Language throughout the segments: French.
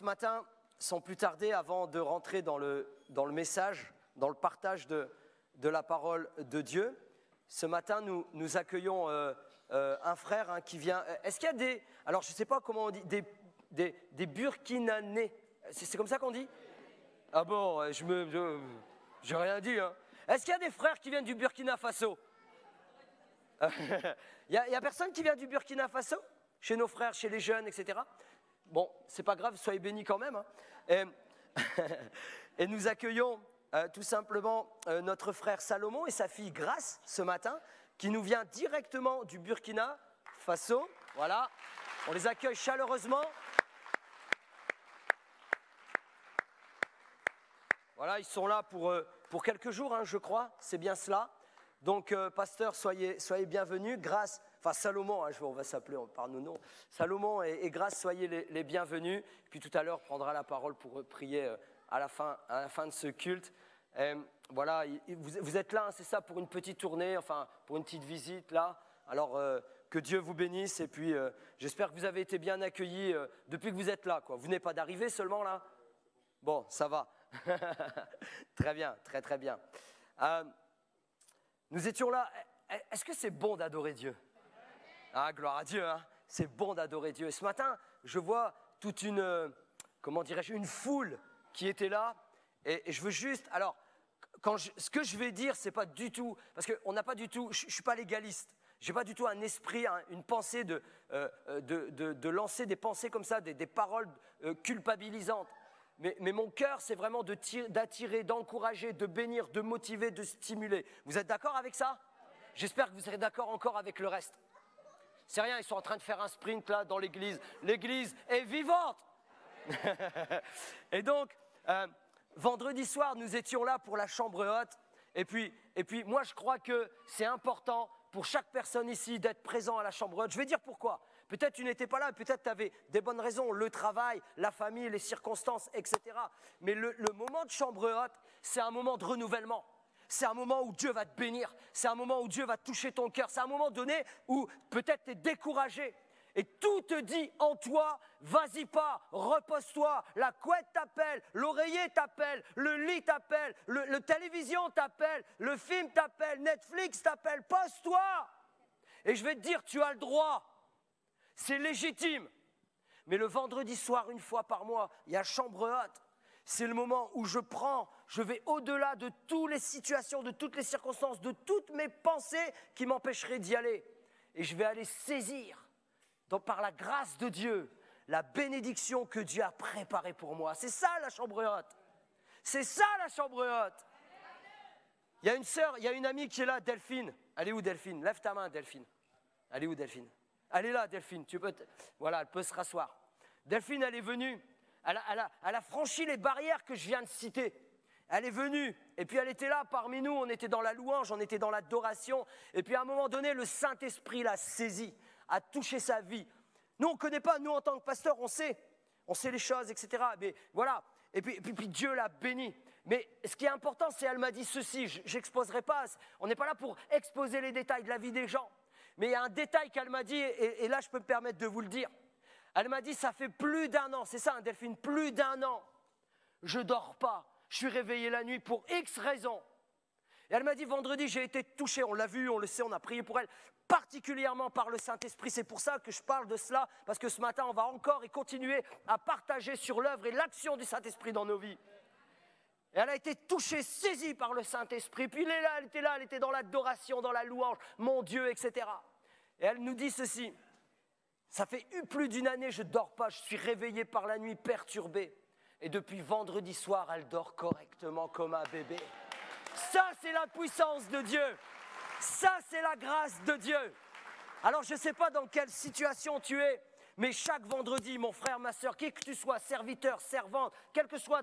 matin, sans plus tarder, avant de rentrer dans le message, dans le partage de la parole de Dieu, ce matin, nous accueillons un frère qui vient. Est-ce qu'il y a des, alors je ne sais pas comment on dit, des Burkinanais, c'est comme ça qu'on dit? Ah bon, j'ai rien dit. Hein. Est-ce qu'il y a des frères qui viennent du Burkina Faso? Il y a personne qui vient du Burkina Faso? Chez nos frères, chez les jeunes, etc. Bon, c'est pas grave, soyez bénis quand même. Hein. Et nous accueillons tout simplement notre frère Salomon et sa fille Grace ce matin, qui nous vient directement du Burkina Faso. Voilà, on les accueille chaleureusement. Voilà, ils sont là pour quelques jours, hein, je crois, c'est bien cela. Donc, pasteur, soyez bienvenus. Grâce, enfin Salomon, hein, on va s'appeler par nos noms. Salomon et Grâce, soyez les bienvenus. Puis tout à l'heure, prendra la parole pour prier à la fin de ce culte. Voilà, vous êtes là, hein, c'est ça, pour une petite tournée, enfin pour une petite visite là. Alors que Dieu vous bénisse et puis j'espère que vous avez été bien accueillis depuis que vous êtes là, quoi. Vous n'êtes pas d'arriver seulement là? Bon, ça va. Très bien, très très bien. Nous étions là. Est-ce que c'est bon d'adorer Dieu? Ah, gloire à Dieu, hein. C'est bon d'adorer Dieu. Et ce matin, je vois toute une, comment dirais-je, une foule qui était là. Et je veux juste, alors, ce que je vais dire, c'est pas du tout, parce qu'on n'a pas du tout, je suis pas légaliste. J'ai pas du tout un esprit, une pensée de lancer des pensées comme ça, des paroles culpabilisantes. Mais mon cœur, c'est vraiment d'attirer, d'encourager, de bénir, de motiver, de stimuler. Vous êtes d'accord avec ça? J'espère que vous serez d'accord encore avec le reste. C'est rien, ils sont en train de faire un sprint là dans l'église. L'église est vivante. Et donc, vendredi soir, nous étions là pour la chambre haute. Et puis moi, je crois que c'est important pour chaque personne ici d'être présent à la chambre haute. Je vais dire pourquoi. Peut-être tu n'étais pas là, peut-être tu avais des bonnes raisons, le travail, la famille, les circonstances, etc. Mais le moment de chambre haute, c'est un moment de renouvellement. C'est un moment où Dieu va te bénir. C'est un moment où Dieu va toucher ton cœur. C'est un moment donné où peut-être tu es découragé. Et tout te dit en toi, vas-y pas, repose-toi, la couette t'appelle, l'oreiller t'appelle, le lit t'appelle, le télévision t'appelle, le film t'appelle, Netflix t'appelle, pose-toi. Et je vais te dire, tu as le droit. C'est légitime. Mais le vendredi soir, une fois par mois, il y a chambre haute. C'est le moment où je vais au-delà de toutes les situations, de toutes les circonstances, de toutes mes pensées qui m'empêcheraient d'y aller. Et je vais aller saisir, par la grâce de Dieu, la bénédiction que Dieu a préparée pour moi. C'est ça la chambre haute. C'est ça la chambre haute. Il y a une sœur, il y a une amie qui est là, Delphine. Elle est où Delphine? Lève ta main Delphine. Elle est où Delphine? Elle est là, Delphine. Voilà, elle peut se rasseoir. Delphine, elle est venue. Elle a franchi les barrières que je viens de citer. Elle est venue. Et puis elle était là parmi nous. On était dans la louange, on était dans l'adoration. Et puis à un moment donné, le Saint-Esprit l'a saisie, a touché sa vie. Nous, on ne connaît pas. Nous, en tant que pasteur, on sait les choses, etc. Mais voilà. Et puis Dieu l'a bénie. Mais ce qui est important, c'est qu'elle m'a dit ceci. Je n'exposerai pas. On n'est pas là pour exposer les détails de la vie des gens. Mais il y a un détail qu'elle m'a dit, et là, je peux me permettre de vous le dire. Elle m'a dit, ça fait plus d'1 an, c'est ça, hein, Delphine, plus d'1 an. Je ne dors pas, je suis réveillée la nuit pour X raisons. Et elle m'a dit, vendredi, j'ai été touchée, on l'a vu, on le sait, on a prié pour elle, particulièrement par le Saint-Esprit. C'est pour ça que je parle de cela, parce que ce matin, on va encore et continuer à partager sur l'œuvre et l'action du Saint-Esprit dans nos vies. Et elle a été touchée, saisie par le Saint-Esprit. Puis elle était dans l'adoration, dans la louange, mon Dieu, etc. Et elle nous dit ceci, ça fait plus d'1 année, je ne dors pas, je suis réveillée par la nuit, perturbée. Et depuis vendredi soir, elle dort correctement comme un bébé. Ça, c'est la puissance de Dieu. Ça, c'est la grâce de Dieu. Alors, je ne sais pas dans quelle situation tu es, mais chaque vendredi, mon frère, ma soeur, qui que tu sois, serviteur, servante, quel que soit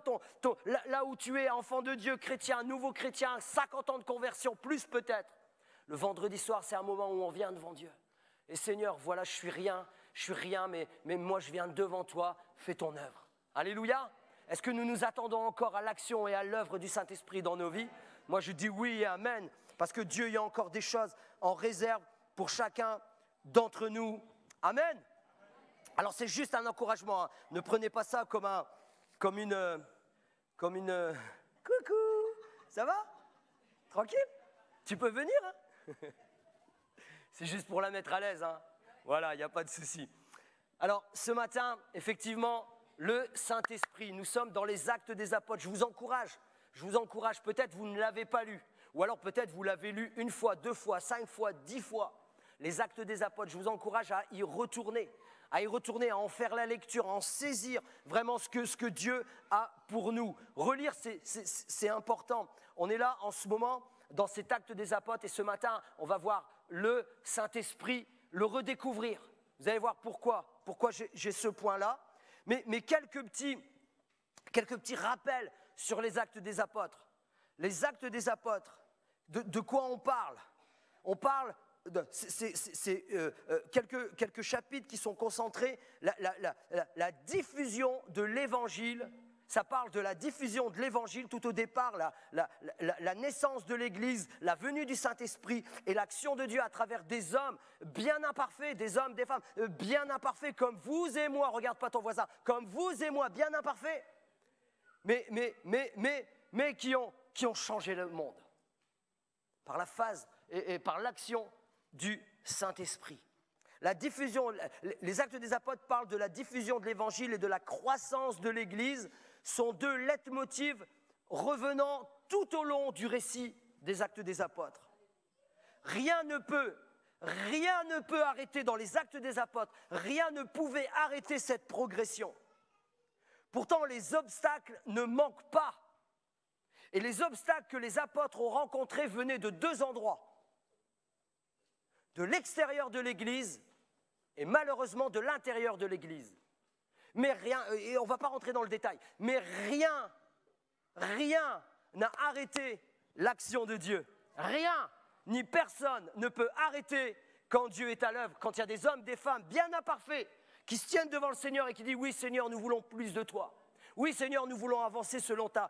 là où tu es, enfant de Dieu, chrétien, nouveau chrétien, 50 ans de conversion, plus peut-être, le vendredi soir, c'est un moment où on vient devant Dieu. Et Seigneur, voilà, je suis rien, mais moi je viens devant toi, fais ton œuvre. Alléluia. Est-ce que nous nous attendons encore à l'action et à l'œuvre du Saint-Esprit dans nos vies? Moi je dis oui et amen, parce que Dieu, il y a encore des choses en réserve pour chacun d'entre nous. Amen. Alors c'est juste un encouragement, hein. Ne prenez pas ça comme une... Coucou, ça va? Tranquille? Tu peux venir, hein? C'est juste pour la mettre à l'aise, hein. Voilà, il n'y a pas de souci. Alors ce matin, effectivement, le Saint-Esprit, nous sommes dans les Actes des Apôtres. Je vous encourage, peut-être vous ne l'avez pas lu, ou alors peut-être vous l'avez lu 1 fois, 2 fois, 5 fois, 10 fois. Les Actes des Apôtres, je vous encourage à y retourner, à en faire la lecture, à en saisir vraiment ce que Dieu a pour nous. Relire, c'est important. On est là en ce moment dans cet Acte des Apôtres et ce matin, on va voir le Saint-Esprit, le redécouvrir. Vous allez voir pourquoi j'ai ce point-là. Mais quelques petits rappels sur les Actes des Apôtres. Les Actes des Apôtres, de quoi on parle? On parle... C'est quelques chapitres qui sont concentrés, la diffusion de l'Évangile. Ça parle de la diffusion de l'Évangile tout au départ, la naissance de l'Église, la venue du Saint-Esprit et l'action de Dieu à travers des hommes bien imparfaits, des hommes, des femmes bien imparfaits comme vous et moi. Regarde pas ton voisin, comme vous et moi, bien imparfaits, mais qui ont changé le monde par la phase et par l'action du Saint-Esprit. La diffusion, les Actes des Apôtres parlent de la diffusion de l'Évangile et de la croissance de l'Église, sont 2 leitmotivs revenant tout au long du récit des Actes des Apôtres. Rien ne peut arrêter dans les Actes des Apôtres, rien ne pouvait arrêter cette progression. Pourtant, les obstacles ne manquent pas. Et les obstacles que les apôtres ont rencontrés venaient de 2 endroits. De l'extérieur de l'Église et malheureusement de l'intérieur de l'Église. Mais rien, et on ne va pas rentrer dans le détail, mais rien n'a arrêté l'action de Dieu. Rien, ni personne ne peut arrêter quand Dieu est à l'œuvre, quand il y a des hommes, des femmes bien imparfaits qui se tiennent devant le Seigneur et qui disent « Oui Seigneur, nous voulons plus de toi ». Oui Seigneur, nous voulons avancer selon ta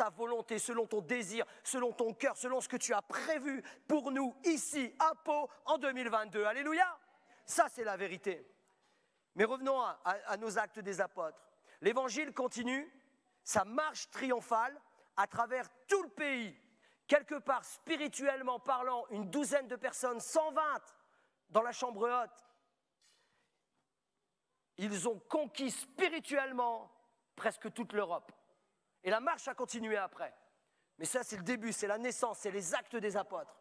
volonté, selon ton désir, selon ton cœur, selon ce que tu as prévu pour nous ici à Pau en 2022. Alléluia! Ça c'est la vérité. Mais revenons à nos Actes des Apôtres. L'Évangile continue, sa marche triomphale à travers tout le pays. Quelque part, spirituellement parlant, 12 de personnes, 120 dans la chambre haute. Ils ont conquis spirituellement presque toute l'Europe. Et la marche a continué après. Mais ça, c'est le début, c'est la naissance, c'est les Actes des Apôtres.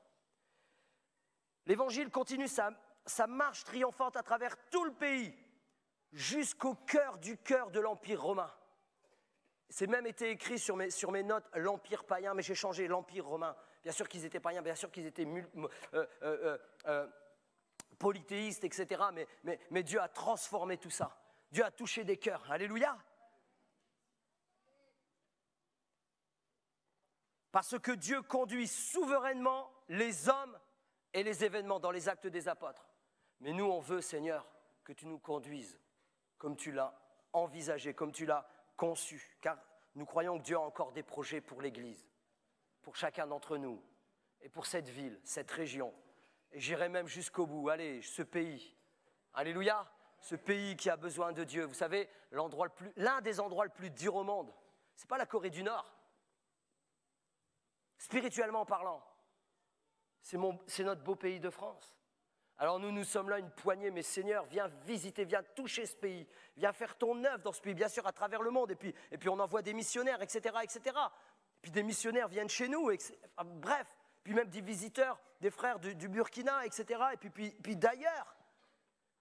L'Évangile continue sa marche triomphante à travers tout le pays, jusqu'au cœur de l'Empire romain. C'est même été écrit sur mes notes, l'Empire païen, mais j'ai changé, l'Empire romain. Bien sûr qu'ils étaient païens, bien sûr qu'ils étaient polythéistes, etc. Mais Dieu a transformé tout ça. Dieu a touché des cœurs. Alléluia! Parce que Dieu conduit souverainement les hommes et les événements dans les Actes des Apôtres. Mais nous, on veut, Seigneur, que tu nous conduises comme tu l'as envisagé, comme tu l'as conçu. Car nous croyons que Dieu a encore des projets pour l'Église, pour chacun d'entre nous, et pour cette ville, cette région. Et j'irai même jusqu'au bout, allez, ce pays. Alléluia, ce pays qui a besoin de Dieu. Vous savez, l'un des endroits les plus durs au monde, ce n'est pas la Corée du Nord. Spirituellement parlant, c'est notre beau pays de France. Alors nous sommes là une poignée, mais Seigneur, viens visiter, viens toucher ce pays, viens faire ton œuvre dans ce pays, bien sûr à travers le monde, et puis on envoie des missionnaires, etc., etc. Et puis des missionnaires viennent chez nous, bref, puis même des visiteurs, des frères du Burkina, etc., et puis d'ailleurs.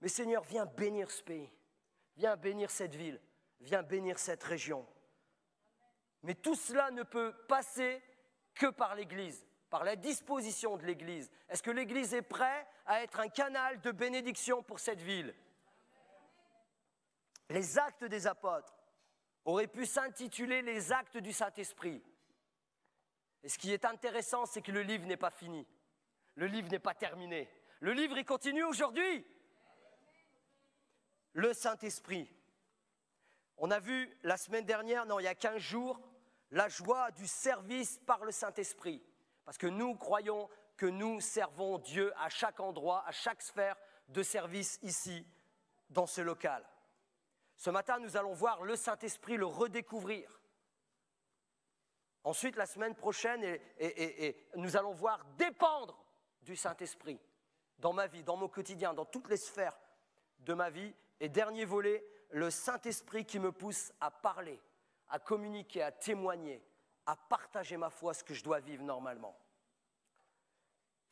Mais Seigneur, viens bénir ce pays, viens bénir cette ville, viens bénir cette région. Mais tout cela ne peut passer que par l'Église, par la disposition de l'Église. Est-ce que l'Église est prête à être un canal de bénédiction pour cette ville? Les Actes des Apôtres auraient pu s'intituler les Actes du Saint-Esprit. Et ce qui est intéressant, c'est que le livre n'est pas fini. Le livre n'est pas terminé. Le livre, il continue aujourd'hui. Le Saint-Esprit. On a vu la semaine dernière, non, il y a 15 jours, la joie du service par le Saint-Esprit. Parce que nous croyons que nous servons Dieu à chaque endroit, à chaque sphère de service ici, dans ce local. Ce matin, nous allons voir le Saint-Esprit, le redécouvrir. Ensuite, la semaine prochaine, nous allons voir dépendre du Saint-Esprit dans ma vie, dans mon quotidien, dans toutes les sphères de ma vie. Et dernier volet, le Saint-Esprit qui me pousse à parler, à communiquer, à témoigner, à partager ma foi, ce que je dois vivre normalement.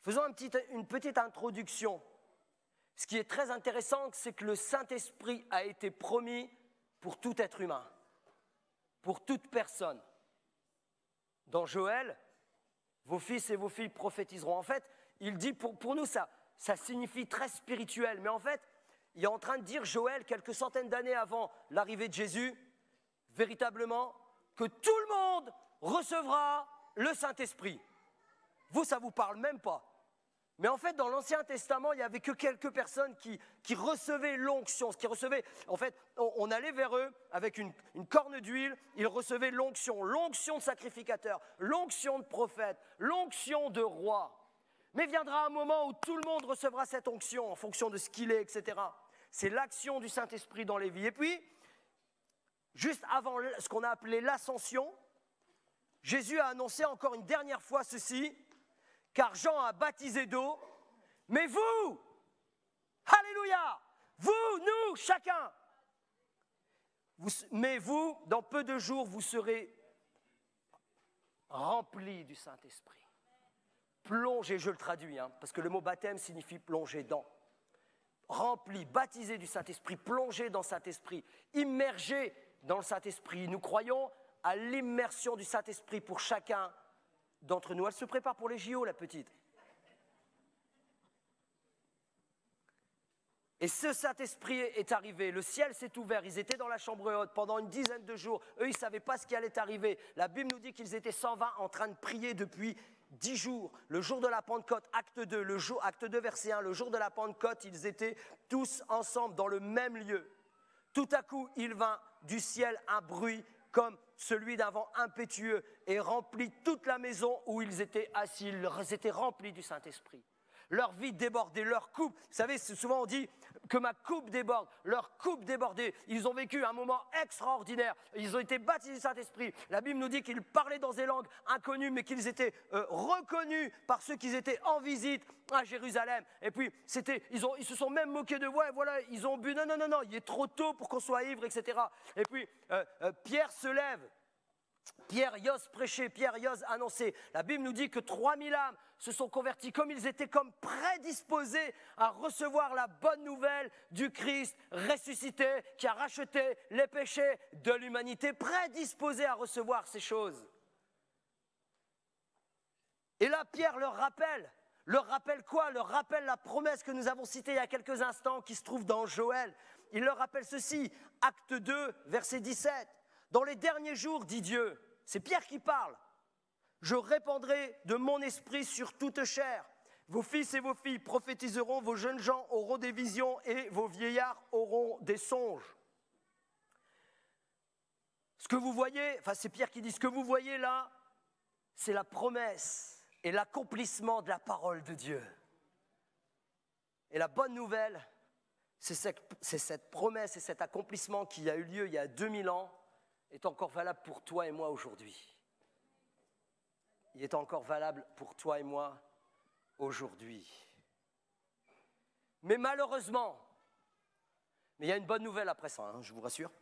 Faisons une petite introduction. Ce qui est très intéressant, c'est que le Saint-Esprit a été promis pour tout être humain, pour toute personne. Dans Joël, vos fils et vos filles prophétiseront. En fait, il dit, pour nous, ça signifie très spirituel. Mais en fait, il est en train de dire, Joël, quelques centaines d'années avant l'arrivée de Jésus, véritablement, que tout le monde recevra le Saint-Esprit. Vous, ça ne vous parle même pas. Mais en fait, dans l'Ancien Testament, il n'y avait que quelques personnes qui recevaient l'onction. En fait, on allait vers eux avec une corne d'huile, ils recevaient l'onction de sacrificateur, l'onction de prophète, l'onction de roi. Mais viendra un moment où tout le monde recevra cette onction en fonction de ce qu'il est, etc. C'est l'action du Saint-Esprit dans les vies. Et puis, juste avant ce qu'on a appelé l'ascension, Jésus a annoncé encore une dernière fois ceci, car Jean a baptisé d'eau, mais vous, alléluia, vous, nous, chacun, mais vous, dans peu de jours, vous serez remplis du Saint-Esprit. Plongé, je le traduis, parce que le mot baptême signifie plonger dans. Rempli, baptisé du Saint-Esprit, plongé dans le Saint-Esprit, immergé dans le Saint-Esprit. Nous croyons à l'immersion du Saint-Esprit pour chacun d'entre nous. Elle se prépare pour les JO, la petite. Et ce Saint-Esprit est arrivé, le ciel s'est ouvert, ils étaient dans la chambre haute pendant une dizaine de jours. Eux, ils ne savaient pas ce qui allait arriver. La Bible nous dit qu'ils étaient 120 en train de prier depuis 10 jours. Le jour de la Pentecôte, acte 2, acte 2, verset 1, le jour de la Pentecôte, ils étaient tous ensemble dans le même lieu. Tout à coup, il vint du ciel un bruit comme celui d'un vent impétueux et remplit toute la maison où ils étaient assis. Ils étaient remplis du Saint-Esprit. Leur vie débordait, leur coupe. Vous savez, souvent on dit que ma coupe déborde. Leur coupe débordait. Ils ont vécu un moment extraordinaire. Ils ont été baptisés du Saint-Esprit. La Bible nous dit qu'ils parlaient dans des langues inconnues, mais qu'ils étaient reconnus par ceux qui étaient en visite à Jérusalem. Et puis, ils se sont même moqués de ouais, voilà, ils ont bu. Non, il est trop tôt pour qu'on soit ivre, etc. Et puis, Pierre se lève. Pierre y ose prêcher, Pierre y ose annoncer. La Bible nous dit que 3000 âmes se sont converties comme ils étaient comme prédisposés à recevoir la bonne nouvelle du Christ ressuscité qui a racheté les péchés de l'humanité, prédisposés à recevoir ces choses. Et là, Pierre leur rappelle quoi? Leur rappelle la promesse que nous avons citée il y a quelques instants qui se trouve dans Joël. Il leur rappelle ceci, acte 2, verset 17. Dans les derniers jours, dit Dieu, c'est Pierre qui parle, je répandrai de mon esprit sur toute chair. Vos fils et vos filles prophétiseront, vos jeunes gens auront des visions et vos vieillards auront des songes. Ce que vous voyez, c'est Pierre qui dit, ce que vous voyez là, c'est la promesse et l'accomplissement de la parole de Dieu. Et la bonne nouvelle, c'est cette promesse et cet accomplissement qui a eu lieu il y a 2000 ans, est encore valable pour toi et moi aujourd'hui. Il est encore valable pour toi et moi aujourd'hui. Mais malheureusement, mais il y a une bonne nouvelle après ça, je vous rassure,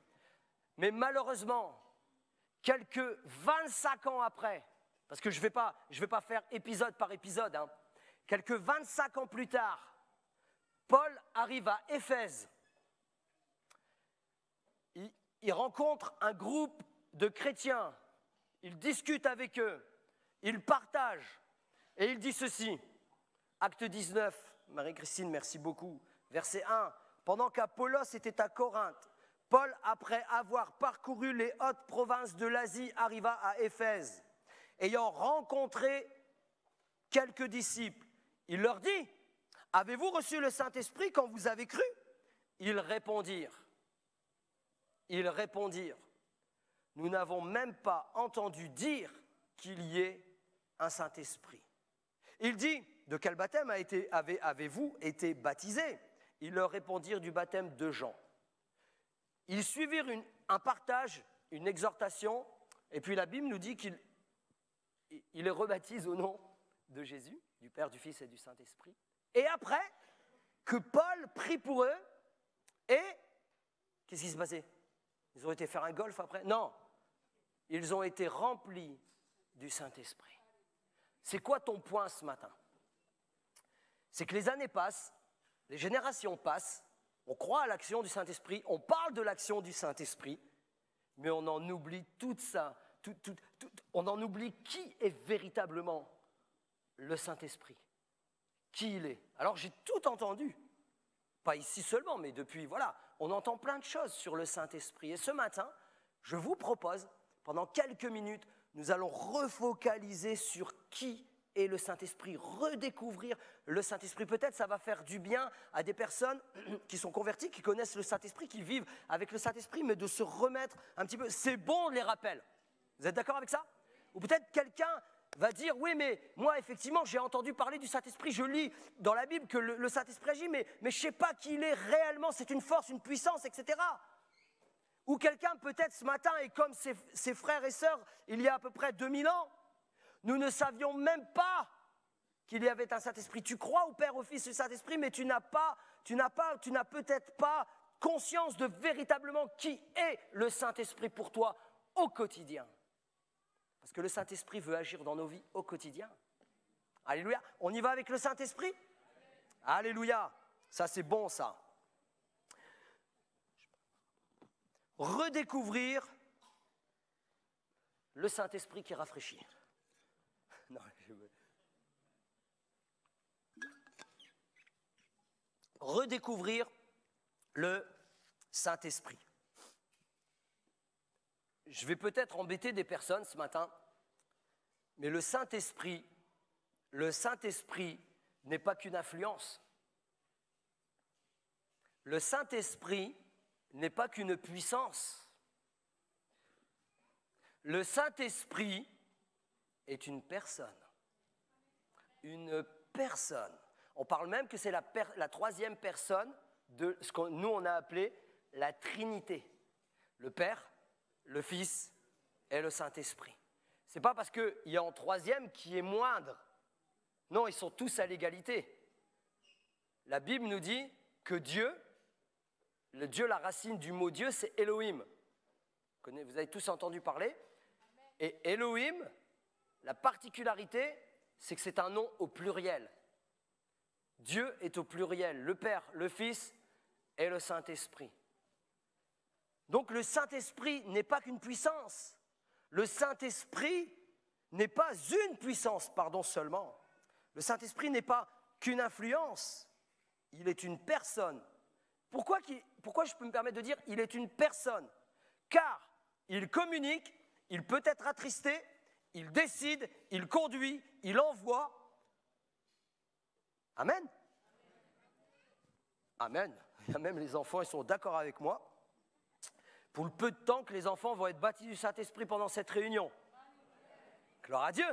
mais malheureusement, quelques 25 ans après, parce que je vais pas faire épisode par épisode, quelques 25 ans plus tard, Paul arrive à Éphèse. Il rencontre un groupe de chrétiens, il discute avec eux, il partage et il dit ceci, acte 19, Marie-Christine, merci beaucoup, verset 1, pendant qu'Apollos était à Corinthe, Paul, après avoir parcouru les hautes provinces de l'Asie, arriva à Éphèse. Ayant rencontré quelques disciples, il leur dit, avez-vous reçu le Saint-Esprit quand vous avez cru? Ils répondirent, nous n'avons même pas entendu dire qu'il y ait un Saint-Esprit. Il dit, de quel baptême avez-vous été baptisés? ils leur répondirent du baptême de Jean. Ils suivirent un partage, une exhortation, et puis la Bible nous dit qu'il les rebaptise au nom de Jésus, du Père, du Fils et du Saint-Esprit. Et après, que Paul prie pour eux, et qu'est-ce qui s'est passé? Ils ont été faire un golf après? Non, ils ont été remplis du Saint-Esprit. C'est quoi ton point ce matin? C'est que les années passent, les générations passent, on croit à l'action du Saint-Esprit, on parle de l'action du Saint-Esprit, mais on en oublie tout ça, on en oublie qui est véritablement le Saint-Esprit, qui il est. Alors j'ai tout entendu, pas ici seulement, mais depuis, voilà, on entend plein de choses sur le Saint-Esprit. Et ce matin, je vous propose, pendant quelques minutes, nous allons refocaliser sur qui est le Saint-Esprit, redécouvrir le Saint-Esprit. Peut-être ça va faire du bien à des personnes qui sont converties, qui connaissent le Saint-Esprit, qui vivent avec le Saint-Esprit, mais de se remettre un petit peu. C'est bon les rappels. Vous êtes d'accord avec ça? Ou peut-être quelqu'un va dire, oui, mais moi, effectivement, j'ai entendu parler du Saint-Esprit, je lis dans la Bible que le Saint-Esprit agit, mais je ne sais pas qui il est réellement, c'est une force, une puissance, etc. Ou quelqu'un, peut-être ce matin, est comme ses frères et sœurs, il y a à peu près 2000 ans, nous ne savions même pas qu'il y avait un Saint-Esprit. Tu crois au Père, au Fils et au Saint-Esprit, mais tu n'as peut-être pas conscience de véritablement qui est le Saint-Esprit pour toi au quotidien. Parce que le Saint-Esprit veut agir dans nos vies au quotidien. Alléluia. On y va avec le Saint-Esprit? Alléluia. Ça, c'est bon, ça. Redécouvrir le Saint-Esprit qui rafraîchit. Non, redécouvrir le Saint-Esprit. Je vais peut-être embêter des personnes ce matin, mais le Saint-Esprit n'est pas qu'une influence. Le Saint-Esprit n'est pas qu'une puissance. Le Saint-Esprit est une personne. Une personne. On parle même que c'est la troisième personne de ce que nous on a appelé la Trinité. Le Père, le Fils et le Saint-Esprit. Ce n'est pas parce qu'il y a un troisième qui est moindre. Non, ils sont tous à l'égalité. La Bible nous dit que Dieu, la racine du mot Dieu, c'est Elohim. Vous avez tous entendu parler. Et Elohim, la particularité, c'est que c'est un nom au pluriel. Dieu est au pluriel, le Père, le Fils et le Saint-Esprit. Donc le Saint-Esprit n'est pas qu'une puissance. Le Saint-Esprit n'est pas une puissance, seulement. Le Saint-Esprit n'est pas qu'une influence. Il est une personne. Pourquoi je peux me permettre de dire il est une personne? Car il communique, il peut être attristé, il décide, il conduit, il envoie. Amen. Amen. Il y a même les enfants, ils sont d'accord avec moi. Pour le peu de temps que les enfants vont être baptisés du Saint-Esprit pendant cette réunion. Gloire à Dieu.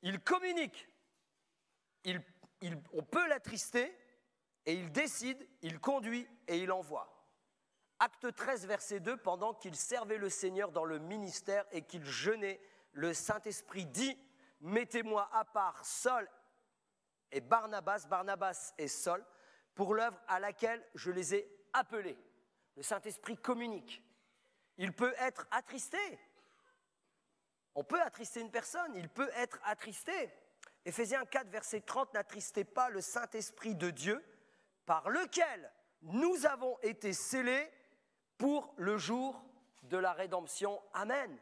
Il communique. On peut l'attrister et il décide, il conduit et il envoie. Acte 13, verset 2, pendant qu'il servait le Seigneur dans le ministère et qu'il jeûnait, le Saint-Esprit dit « Mettez-moi à part Saul et Barnabas et Saul, pour l'œuvre à laquelle je les ai appelés. » Le Saint-Esprit communique. Il peut être attristé. On peut attrister une personne, il peut être attristé. Éphésiens 4, verset 30, « N'attristez pas le Saint-Esprit de Dieu, par lequel nous avons été scellés pour le jour de la rédemption. » Amen.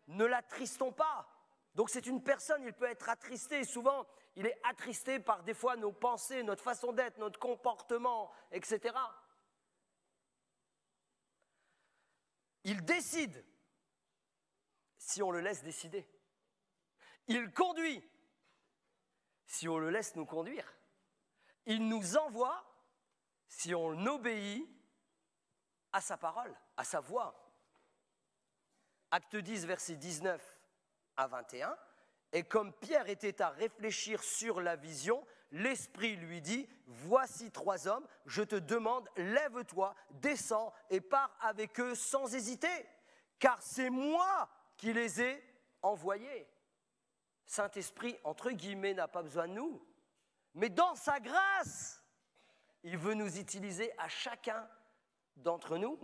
Ne l'attristons pas. Donc c'est une personne, il peut être attristé. Souvent, il est attristé par des fois nos pensées, notre façon d'être, notre comportement, etc. Il décide si on le laisse décider. Il conduit si on le laisse nous conduire. Il nous envoie si on obéit à sa parole, à sa voix. Acte 10, versets 19 à 21. Et comme Pierre était à réfléchir sur la vision, l'Esprit lui dit, « Voici 3 hommes, je te demande, lève-toi, descends et pars avec eux sans hésiter, car c'est moi qui les ai envoyés. » Saint-Esprit, entre guillemets, n'a pas besoin de nous, mais dans sa grâce, il veut nous utiliser à chacun d'entre nous.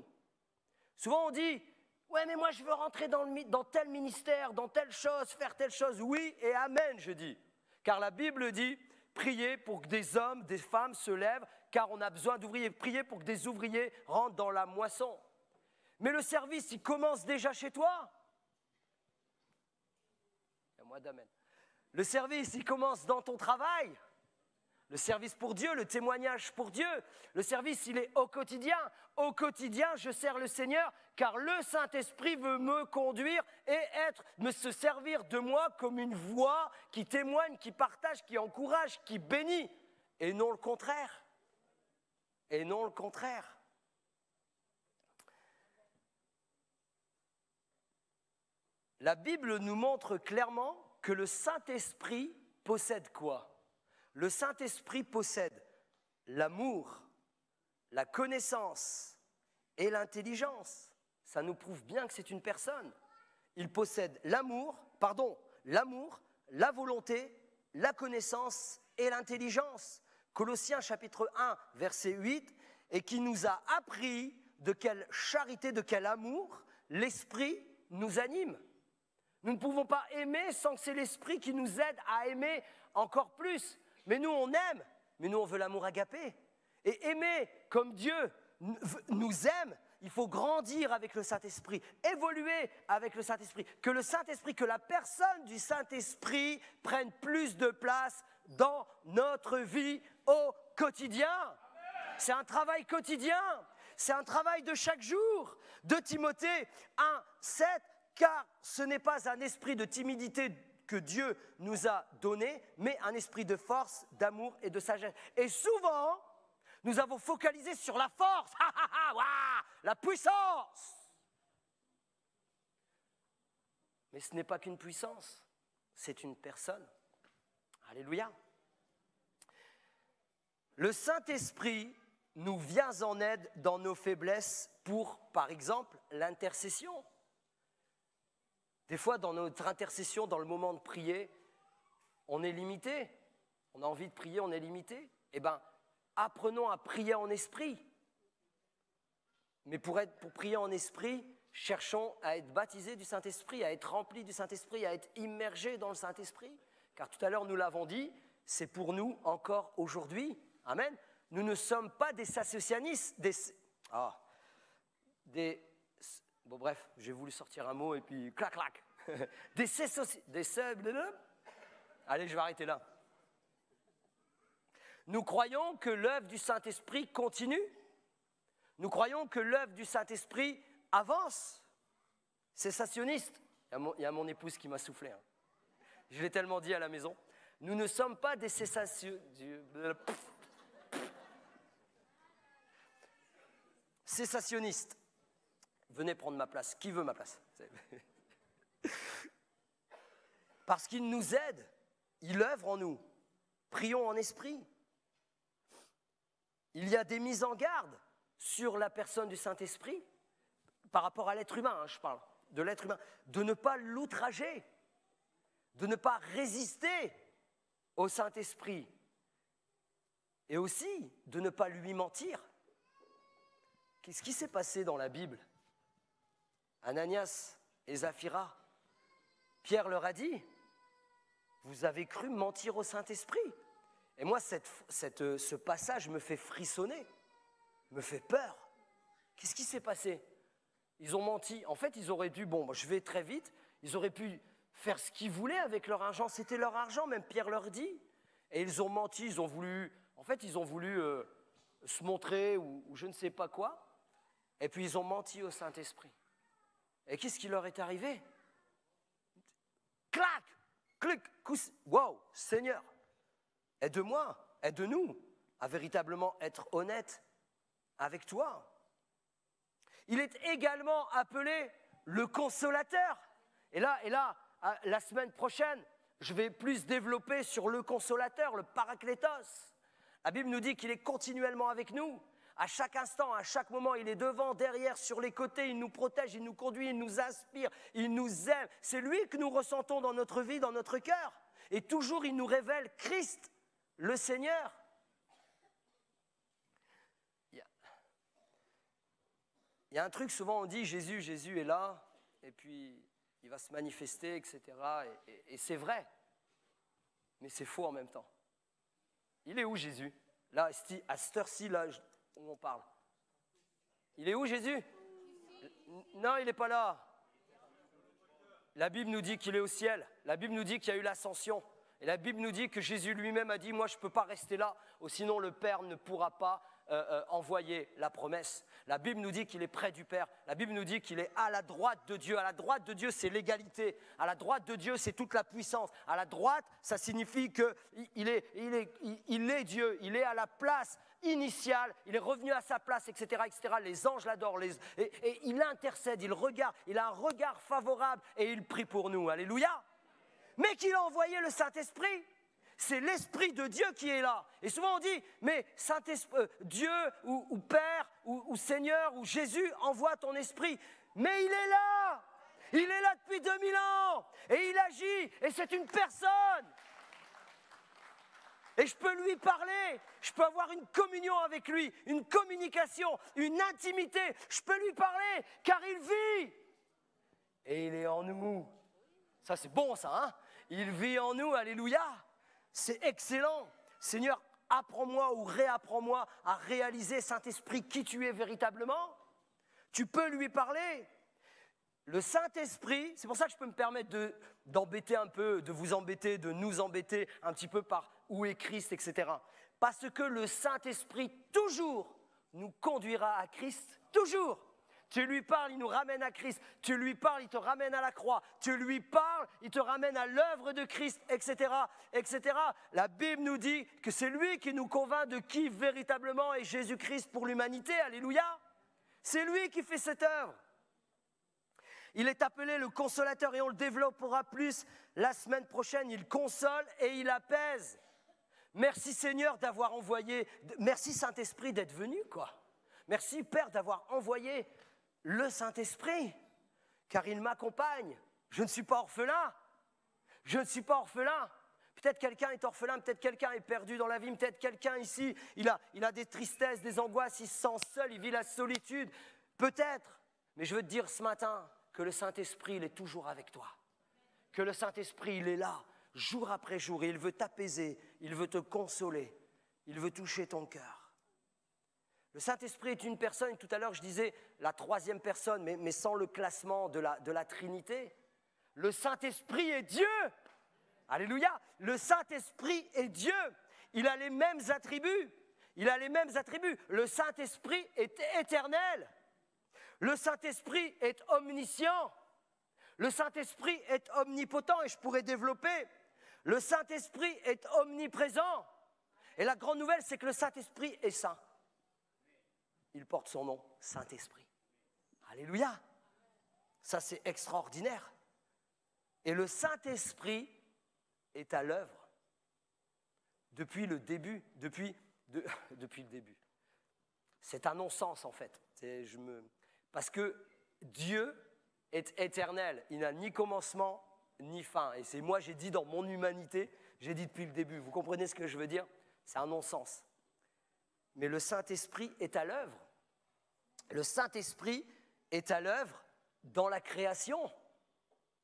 Souvent on dit, ouais mais moi je veux rentrer dans tel ministère, dans telle chose, faire telle chose. Oui et amen je dis. Car la Bible dit, priez pour que des hommes, des femmes se lèvent, car on a besoin d'ouvriers. Priez pour que des ouvriers rentrent dans la moisson. Mais le service, il commence déjà chez toi. Et moi d'amen. Le service, il commence dans ton travail. Le service pour Dieu, le témoignage pour Dieu. Le service, il est au quotidien. Au quotidien, je sers le Seigneur car le Saint-Esprit veut me conduire et se servir de moi comme une voix qui témoigne, qui partage, qui encourage, qui bénit. Et non le contraire. Et non le contraire. La Bible nous montre clairement que le Saint-Esprit possède quoi ? Le Saint-Esprit possède l'amour, la connaissance et l'intelligence. Ça nous prouve bien que c'est une personne. Il possède l'amour, la volonté, la connaissance et l'intelligence. Colossiens chapitre 1, verset 8, et qui nous a appris de quelle charité, de quel amour l'Esprit nous anime. Nous ne pouvons pas aimer sans que c'est l'Esprit qui nous aide à aimer encore plus. Mais nous, on aime, mais nous, on veut l'amour agapé. Et aimer comme Dieu nous aime, il faut grandir avec le Saint-Esprit, évoluer avec le Saint-Esprit. Que le Saint-Esprit, que la personne du Saint-Esprit prenne plus de place dans notre vie au quotidien. C'est un travail quotidien, c'est un travail de chaque jour. De Timothée 1, 7, car ce n'est pas un esprit de timidité que Dieu nous a donné, mais un esprit de force, d'amour et de sagesse. Et souvent, nous avons focalisé sur la force, la puissance. Mais ce n'est pas qu'une puissance, c'est une personne. Alléluia. Le Saint-Esprit nous vient en aide dans nos faiblesses pour, par exemple, l'intercession. Des fois, dans notre intercession, dans le moment de prier, on est limité. On a envie de prier, on est limité. Eh bien, apprenons à prier en esprit. Mais pour prier en esprit, cherchons à être baptisés du Saint-Esprit, à être remplis du Saint-Esprit, à être immergés dans le Saint-Esprit. Car tout à l'heure, nous l'avons dit, c'est pour nous encore aujourd'hui. Amen. Nous ne sommes pas des associanistes, bon bref, j'ai voulu sortir un mot et puis clac clac. Allez, je vais arrêter là. Nous croyons que l'œuvre du Saint-Esprit continue. Nous croyons que l'œuvre du Saint-Esprit avance. Cessationniste. Il y a mon épouse qui m'a soufflé. Hein. Je l'ai tellement dit à la maison. Nous ne sommes pas des cessationnistes. Venez prendre ma place. Qui veut ma place? Parce qu'il nous aide. Il œuvre en nous. Prions en esprit. Il y a des mises en garde sur la personne du Saint-Esprit par rapport à l'être humain, hein, je parle de l'être humain, de ne pas l'outrager, de ne pas résister au Saint-Esprit et aussi de ne pas lui mentir. Qu'est-ce qui s'est passé dans la Bible? Ananias et Saphira, Pierre leur a dit, vous avez cru mentir au Saint-Esprit. Et moi, ce passage me fait frissonner, me fait peur. Qu'est-ce qui s'est passé? Ils ont menti. En fait, ils auraient dû, je vais très vite, ils auraient pu faire ce qu'ils voulaient avec leur argent. C'était leur argent, même Pierre leur dit. Et ils ont menti, ils ont voulu se montrer ou je ne sais pas quoi. Et puis ils ont menti au Saint-Esprit. Et qu'est-ce qui leur est arrivé? Clac, clic, wow, Seigneur, aide-moi, aide-nous à véritablement être honnête avec toi. Il est également appelé le consolateur. Et là, la semaine prochaine, je vais plus développer sur le consolateur, le paraklétos. La Bible nous dit qu'il est continuellement avec nous. À chaque instant, à chaque moment, il est devant, derrière, sur les côtés, il nous protège, il nous conduit, il nous inspire, il nous aime. C'est lui que nous ressentons dans notre vie, dans notre cœur. Et toujours, il nous révèle Christ, le Seigneur. Il y a un truc, souvent on dit Jésus est là, et puis il va se manifester, etc. Et c'est vrai, mais c'est faux en même temps. Il est où Jésus? Là, à cette heure-ci, là où on parle. Il est où Jésus? Non, il n'est pas là. La Bible nous dit qu'il est au ciel. La Bible nous dit qu'il y a eu l'ascension. Et la Bible nous dit que Jésus lui-même a dit « Moi, je ne peux pas rester là, sinon le Père ne pourra pas envoyer la promesse. » La Bible nous dit qu'il est près du Père. La Bible nous dit qu'il est à la droite de Dieu. À la droite de Dieu, c'est l'égalité. À la droite de Dieu, c'est toute la puissance. À la droite, ça signifie qu'il est Dieu. Il est à la place initiale. Il est revenu à sa place, etc. etc. Les anges l'adorent. Et il intercède, il regarde. Il a un regard favorable et il prie pour nous. Alléluia. Mais qu'il a envoyé le Saint-Esprit. C'est l'Esprit de Dieu qui est là. Et souvent on dit, mais Dieu ou Père ou Seigneur ou Jésus envoie ton Esprit. Mais il est là. Il est là depuis 2000 ans. Et il agit. Et c'est une personne. Et je peux lui parler. Je peux avoir une communion avec lui. Une communication. Une intimité. Je peux lui parler car il vit. Et il est en nous. Ça c'est bon ça, hein? Il vit en nous, alléluia. C'est excellent. Seigneur, apprends-moi ou réapprends-moi à réaliser, Saint-Esprit, qui tu es véritablement. Tu peux lui parler. Le Saint-Esprit, c'est pour ça que je peux me permettre d'embêter un peu, de vous embêter, de nous embêter un petit peu par où est Christ, etc. Parce que le Saint-Esprit, toujours, nous conduira à Christ, toujours. Tu lui parles, il nous ramène à Christ. Tu lui parles, il te ramène à la croix. Tu lui parles, il te ramène à l'œuvre de Christ, etc., etc. La Bible nous dit que c'est lui qui nous convainc de qui véritablement est Jésus-Christ pour l'humanité. Alléluia. C'est lui qui fait cette œuvre. Il est appelé le consolateur et on le développera plus la semaine prochaine. Il console et il apaise. Merci Seigneur d'avoir envoyé, merci Saint-Esprit d'être venu, quoi. Merci Père d'avoir envoyé le Saint-Esprit, car il m'accompagne. Je ne suis pas orphelin. Je ne suis pas orphelin. Peut-être quelqu'un est orphelin, peut-être quelqu'un est perdu dans la vie, peut-être quelqu'un ici, il a des tristesses, des angoisses, il se sent seul, il vit la solitude. Peut-être, mais je veux te dire ce matin que le Saint-Esprit, il est toujours avec toi. Que le Saint-Esprit, il est là, jour après jour, et il veut t'apaiser, il veut te consoler, il veut toucher ton cœur. Le Saint-Esprit est une personne, tout à l'heure je disais la troisième personne, mais sans le classement de la Trinité. Le Saint-Esprit est Dieu. Alléluia. Le Saint-Esprit est Dieu. Il a les mêmes attributs. Il a les mêmes attributs. Le Saint-Esprit est éternel. Le Saint-Esprit est omniscient. Le Saint-Esprit est omnipotent et je pourrais développer. Le Saint-Esprit est omniprésent. Et la grande nouvelle, c'est que le Saint-Esprit est saint. Il porte son nom, Saint-Esprit. Alléluia. Ça, c'est extraordinaire. Et le Saint-Esprit est à l'œuvre depuis le début. Depuis le début. C'est un non-sens, en fait. Parce que Dieu est éternel. Il n'a ni commencement, ni fin. Et c'est moi, j'ai dit dans mon humanité, j'ai dit depuis le début. Vous comprenez ce que je veux dire? C'est un non-sens. Mais le Saint-Esprit est à l'œuvre. Le Saint-Esprit est à l'œuvre dans la création.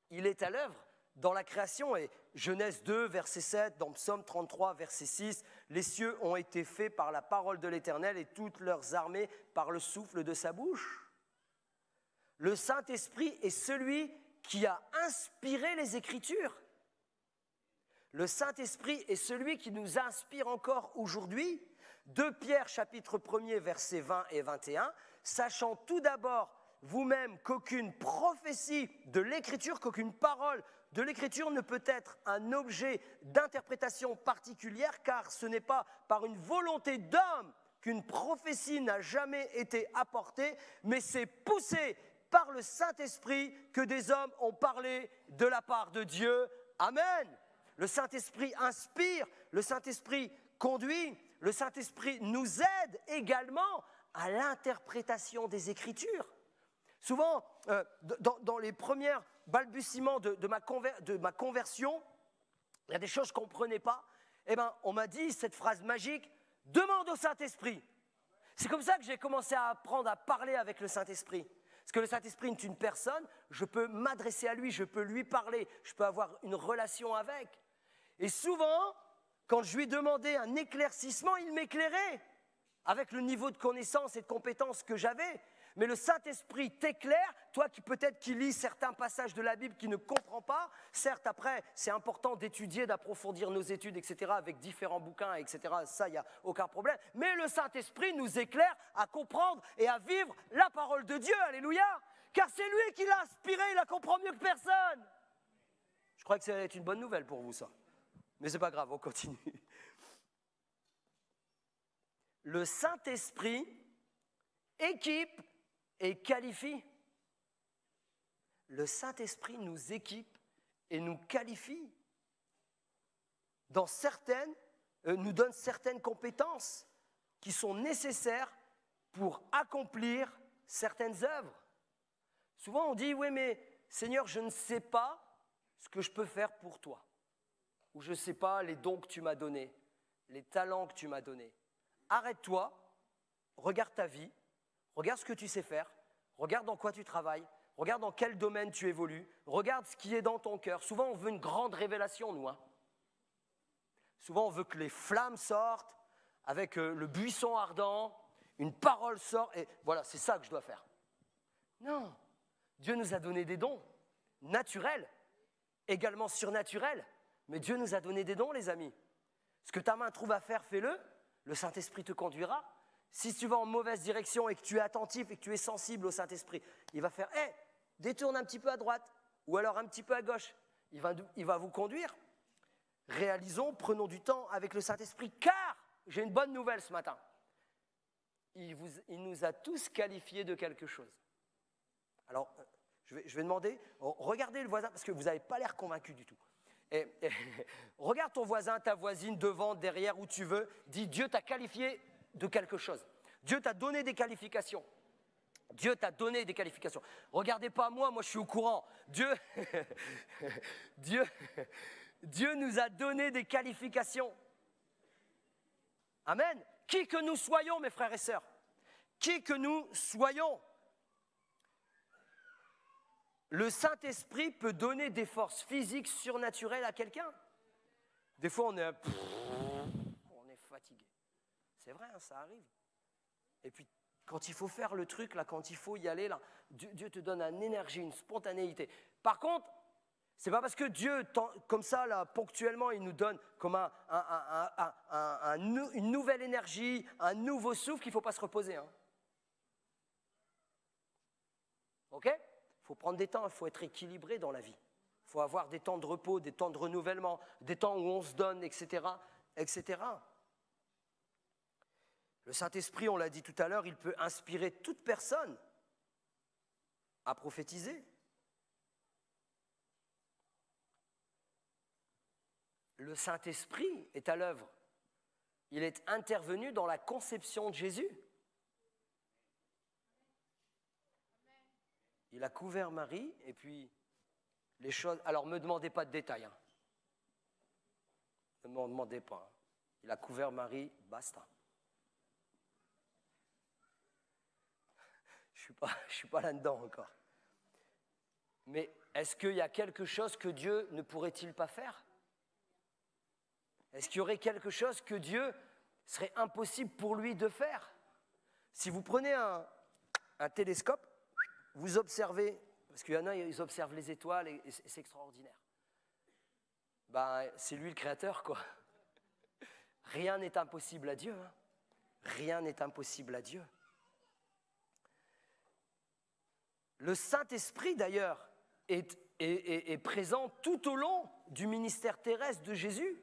Il est à l'œuvre dans la création. Et Genèse 2, verset 7, dans Psaume 33, verset 6, « Les cieux ont été faits par la parole de l'Éternel et toutes leurs armées par le souffle de sa bouche. » Le Saint-Esprit est celui qui a inspiré les Écritures. Le Saint-Esprit est celui qui nous inspire encore aujourd'hui. 2 Pierre, chapitre 1er, versets 20 et 21, « Sachant tout d'abord vous-même qu'aucune prophétie de l'Écriture, qu'aucune parole de l'Écriture ne peut être un objet d'interprétation particulière, car ce n'est pas par une volonté d'homme qu'une prophétie n'a jamais été apportée, mais c'est poussé par le Saint-Esprit que des hommes ont parlé de la part de Dieu. » Amen. le Saint-Esprit inspire, le Saint-Esprit conduit, le Saint-Esprit nous aide également à l'interprétation des Écritures. Souvent, dans les premiers balbutiements de ma conversion, il y a des choses qu'on ne comprenait pas. Eh bien, on m'a dit cette phrase magique, « Demande au Saint-Esprit ». C'est comme ça que j'ai commencé à apprendre à parler avec le Saint-Esprit. Parce que le Saint-Esprit est une personne, je peux m'adresser à lui, je peux lui parler, je peux avoir une relation avec. Et souvent, quand je lui demandais un éclaircissement, il m'éclairait avec le niveau de connaissance et de compétence que j'avais. Mais le Saint-Esprit t'éclaire, toi qui peut-être qui lis certains passages de la Bible qui ne comprends pas. Certes, après, c'est important d'étudier, d'approfondir nos études, etc., avec différents bouquins, etc. Ça, il n'y a aucun problème. Mais le Saint-Esprit nous éclaire à comprendre et à vivre la parole de Dieu. Alléluia! Car c'est lui qui l'a inspiré, il la comprend mieux que personne. Je crois que c'est une bonne nouvelle pour vous, ça. Mais c'est pas grave, on continue. Le Saint-Esprit équipe et qualifie. Le Saint-Esprit nous équipe et nous qualifie. Nous donne certaines compétences qui sont nécessaires pour accomplir certaines œuvres. Souvent on dit, oui mais Seigneur, je ne sais pas ce que je peux faire pour toi. Ou je ne sais pas les dons que tu m'as donnés, les talents que tu m'as donnés. Arrête-toi, regarde ta vie, regarde ce que tu sais faire, regarde dans quoi tu travailles, regarde dans quel domaine tu évolues, regarde ce qui est dans ton cœur. Souvent, on veut une grande révélation, nous. Souvent, on veut que les flammes sortent, avec le buisson ardent, une parole sort, et voilà, c'est ça que je dois faire. Non, Dieu nous a donné des dons naturels, également surnaturels, mais Dieu nous a donné des dons, les amis. Ce que ta main trouve à faire, fais-le, le Saint-Esprit te conduira. Si tu vas en mauvaise direction et que tu es attentif et que tu es sensible au Saint-Esprit, il va faire « détourne un petit peu à droite ou alors un petit peu à gauche ». Il va vous conduire. Réalisons, prenons du temps avec le Saint-Esprit, car j'ai une bonne nouvelle ce matin. Il nous a tous qualifiés de quelque chose. Alors, je vais demander, regardez le voisin, parce que vous n'avez pas l'air convaincu du tout. Regarde ton voisin, ta voisine, devant, derrière, où tu veux. Dis, Dieu t'a qualifié de quelque chose. Dieu t'a donné des qualifications. Dieu t'a donné des qualifications. Regardez pas moi je suis au courant. Dieu nous a donné des qualifications. Amen. Qui que nous soyons, mes frères et sœurs, qui que nous soyons, le Saint-Esprit peut donner des forces physiques surnaturelles à quelqu'un. Des fois, on est fatigué. C'est vrai, ça arrive. Et puis, quand il faut faire le truc, là, quand il faut y aller, là, Dieu te donne une énergie, une spontanéité. Par contre, c'est pas parce que Dieu, comme ça, là, ponctuellement, il nous donne comme une nouvelle énergie, un nouveau souffle qu'il ne faut pas se reposer. Hein. OK ? Il faut prendre des temps, il faut être équilibré dans la vie. Il faut avoir des temps de repos, des temps de renouvellement, des temps où on se donne, etc., etc. Le Saint-Esprit, on l'a dit tout à l'heure, il peut inspirer toute personne à prophétiser. Le Saint-Esprit est à l'œuvre. Il est intervenu dans la conception de Jésus. Il a couvert Marie et puis les choses... Alors, ne me demandez pas de détails. Hein. Ne m'en demandez pas. Hein. Il a couvert Marie, basta. Je ne suis pas là-dedans encore. Mais est-ce qu'il y a quelque chose que Dieu ne pourrait-il pas faire ? Est-ce qu'il y aurait quelque chose que Dieu serait impossible pour lui de faire ? Si vous prenez un télescope, vous observez, parce qu'il y en a, ils observent les étoiles et c'est extraordinaire. Ben, c'est lui le créateur, quoi. Rien n'est impossible à Dieu. Hein. Rien n'est impossible à Dieu. Le Saint-Esprit, d'ailleurs, est présent tout au long du ministère terrestre de Jésus.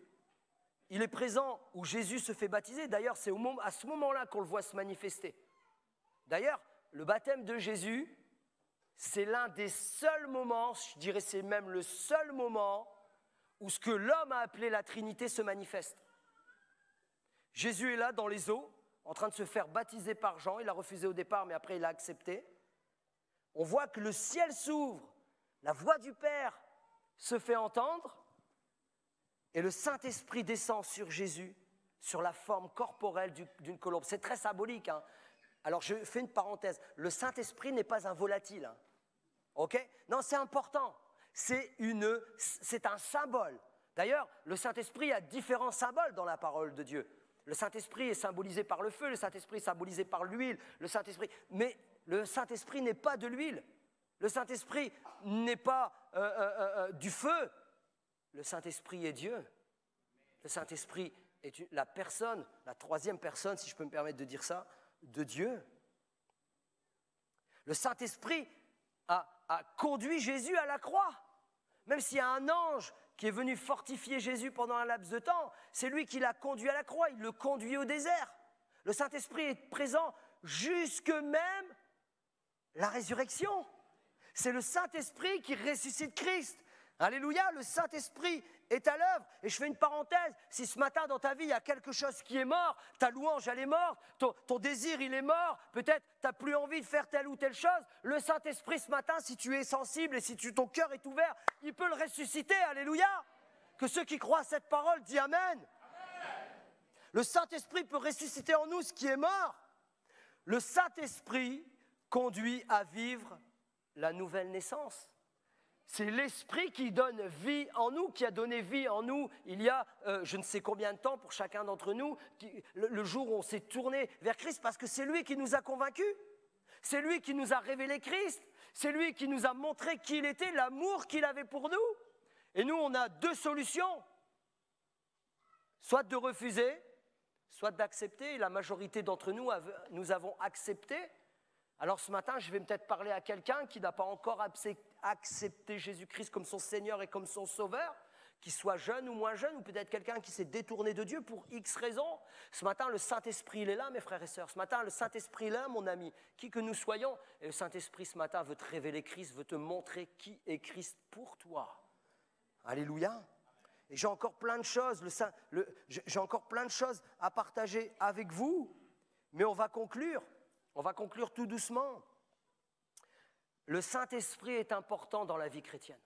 Il est présent où Jésus se fait baptiser. D'ailleurs, c'est à ce moment-là qu'on le voit se manifester. D'ailleurs, le baptême de Jésus, c'est l'un des seuls moments, je dirais c'est même le seul moment, où ce que l'homme a appelé la Trinité se manifeste. Jésus est là dans les eaux, en train de se faire baptiser par Jean. Il a refusé au départ, mais après il a accepté. On voit que le ciel s'ouvre, la voix du Père se fait entendre, et le Saint-Esprit descend sur Jésus, sur la forme corporelle d'une colombe. C'est très symbolique, hein. Alors je fais une parenthèse, le Saint-Esprit n'est pas un volatile, hein. Ok? Non, c'est important, c'est un symbole. D'ailleurs, le Saint-Esprit a différents symboles dans la parole de Dieu. Le Saint-Esprit est symbolisé par le feu, le Saint-Esprit est symbolisé par l'huile, mais le Saint-Esprit n'est pas de l'huile, le Saint-Esprit n'est pas du feu, le Saint-Esprit est Dieu. Le Saint-Esprit est la personne, la troisième personne, si je peux me permettre de dire ça, de Dieu. Le Saint-Esprit a conduit Jésus à la croix. Même s'il y a un ange qui est venu fortifier Jésus pendant un laps de temps, c'est lui qui l'a conduit à la croix, il le conduit au désert. Le Saint-Esprit est présent jusque même la résurrection. C'est le Saint-Esprit qui ressuscite Christ. Alléluia, le Saint-Esprit est à l'œuvre. Et je fais une parenthèse, si ce matin dans ta vie il y a quelque chose qui est mort, ta louange elle est morte, ton désir il est mort, peut-être tu n'as plus envie de faire telle ou telle chose, le Saint-Esprit ce matin, si tu es sensible et si ton cœur est ouvert, il peut le ressusciter, alléluia. Que ceux qui croient à cette parole disent Amen. Amen. Le Saint-Esprit peut ressusciter en nous ce qui est mort. Le Saint-Esprit conduit à vivre la nouvelle naissance. C'est l'Esprit qui donne vie en nous, qui a donné vie en nous il y a je ne sais combien de temps pour chacun d'entre nous, le jour où on s'est tourné vers Christ, parce que c'est lui qui nous a convaincus, c'est lui qui nous a révélé Christ, c'est lui qui nous a montré qui il était, l'amour qu'il avait pour nous. Et nous, on a deux solutions, soit de refuser, soit d'accepter. Et la majorité d'entre nous, nous avons accepté. Alors ce matin, je vais peut-être parler à quelqu'un qui n'a pas encore accepté Jésus-Christ comme son Seigneur et comme son Sauveur, qu'il soit jeune ou moins jeune, ou peut-être quelqu'un qui s'est détourné de Dieu pour X raisons. Ce matin, le Saint-Esprit, il est là, mes frères et sœurs. Ce matin, le Saint-Esprit est là, mon ami, qui que nous soyons. Et le Saint-Esprit, ce matin, veut te révéler Christ, veut te montrer qui est Christ pour toi. Alléluia. Et j'ai encore plein de choses, j'ai encore plein de choses à partager avec vous, mais on va conclure. On va conclure tout doucement. Le Saint-Esprit est important dans la vie chrétienne.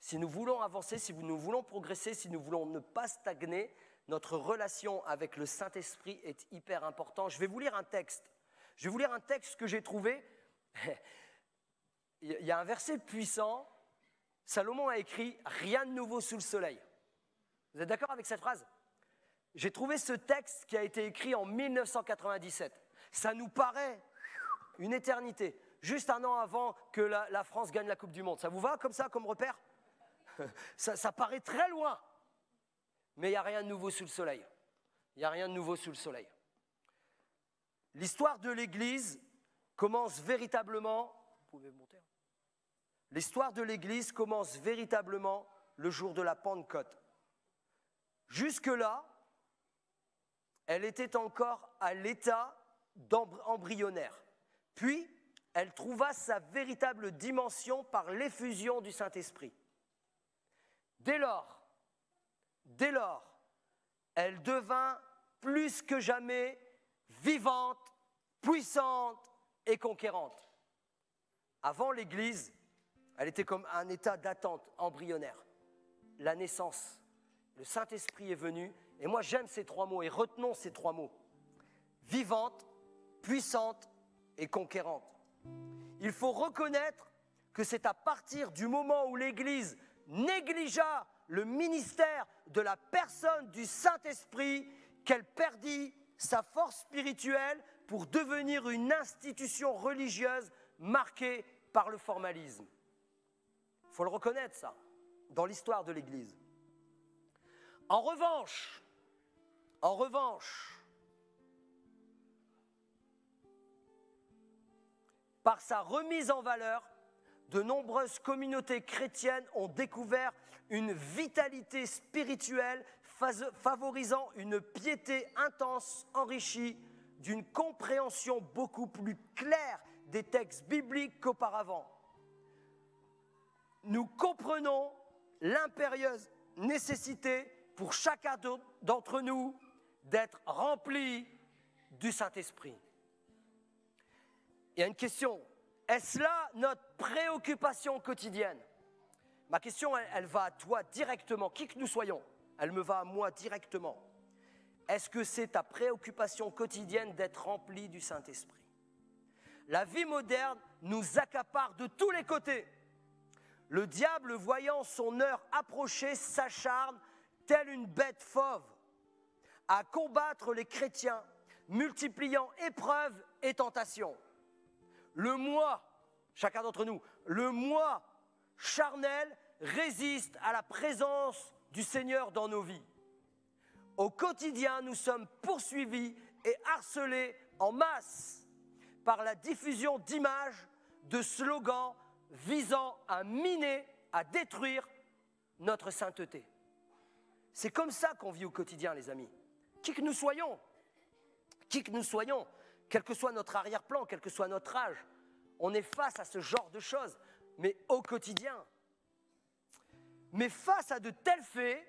Si nous voulons avancer, si nous voulons progresser, si nous voulons ne pas stagner, notre relation avec le Saint-Esprit est hyper important. Je vais vous lire un texte. Je vais vous lire un texte que j'ai trouvé. Il y a un verset puissant. Salomon a écrit « Rien de nouveau sous le soleil ». Vous êtes d'accord avec cette phrase? J'ai trouvé ce texte qui a été écrit en 1997. Ça nous paraît une éternité, juste un an avant que la France gagne la Coupe du Monde. Ça vous va comme ça, comme repère? Ça paraît très loin, mais il n'y a rien de nouveau sous le soleil. Il n'y a rien de nouveau sous le soleil. L'histoire de l'Église commence véritablement... Vous pouvez monter. L'histoire de l'Église commence véritablement le jour de la Pentecôte. Jusque-là, elle était encore à l'état embryonnaire. Puis, elle trouva sa véritable dimension par l'effusion du Saint-Esprit. Dès lors, elle devint plus que jamais vivante, puissante et conquérante. Avant l'Église, elle était comme un état d'attente embryonnaire. La naissance, le Saint-Esprit est venu, et moi j'aime ces trois mots, et retenons ces trois mots. Vivante, puissante et conquérante. Il faut reconnaître que c'est à partir du moment où l'Église négligea le ministère de la personne du Saint-Esprit qu'elle perdit sa force spirituelle pour devenir une institution religieuse marquée par le formalisme. Il faut le reconnaître, ça, dans l'histoire de l'Église. En revanche, par sa remise en valeur, de nombreuses communautés chrétiennes ont découvert une vitalité spirituelle favorisant une piété intense enrichie d'une compréhension beaucoup plus claire des textes bibliques qu'auparavant. Nous comprenons l'impérieuse nécessité pour chacun d'entre nous d'être rempli du Saint-Esprit. Il y a une question. Est-ce là notre préoccupation quotidienne? Ma question, elle va à toi directement, qui que nous soyons. Elle me va à moi directement. Est-ce que c'est ta préoccupation quotidienne d'être rempli du Saint-Esprit? La vie moderne nous accapare de tous les côtés. Le diable, voyant son heure approcher, s'acharne, telle une bête fauve, à combattre les chrétiens, multipliant épreuves et tentations. Le moi, chacun d'entre nous, le moi charnel résiste à la présence du Seigneur dans nos vies. Au quotidien, nous sommes poursuivis et harcelés en masse par la diffusion d'images, de slogans visant à miner, à détruire notre sainteté. C'est comme ça qu'on vit au quotidien, les amis. Qui que nous soyons, quel que soit notre arrière-plan, quel que soit notre âge, on est face à ce genre de choses, mais au quotidien. Mais face à de tels faits,